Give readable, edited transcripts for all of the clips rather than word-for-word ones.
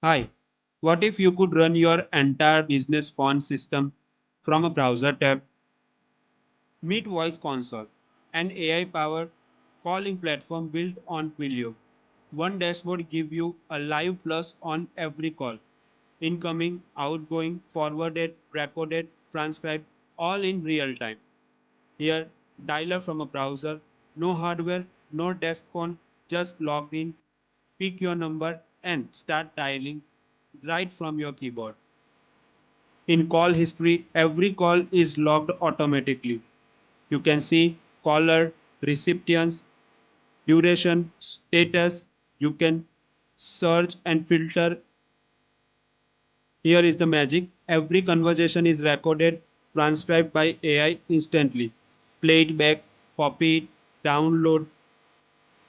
Hi, what if you could run your entire business phone system from a browser tab? Meet Voice Console, an AI-powered calling platform built on Twilio. One dashboard gives you a live plus on every call, incoming, outgoing, forwarded, recorded, transcribed, all in real time. Here, dialer from a browser, no hardware, no desk phone, just logged in, pick your number and start dialing right from your keyboard. In call history, every call is logged automatically. You can see caller, recipients, duration, status. You can search and filter. Here is the magic. Every conversation is recorded, transcribed by AI instantly. Play it back, copy it, download.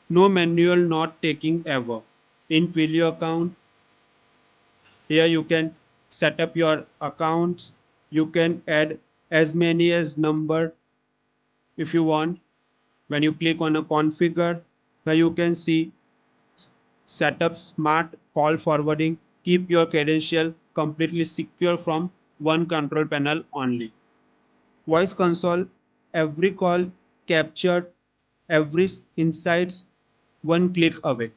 No manual not taking ever. In Twilio account, here you can set up your accounts. You can add as many as number if you want. When you click on a configure, here you can see set up smart call forwarding. Keep your credential completely secure from one control panel only. Voice console, every call captured, every insights one click away.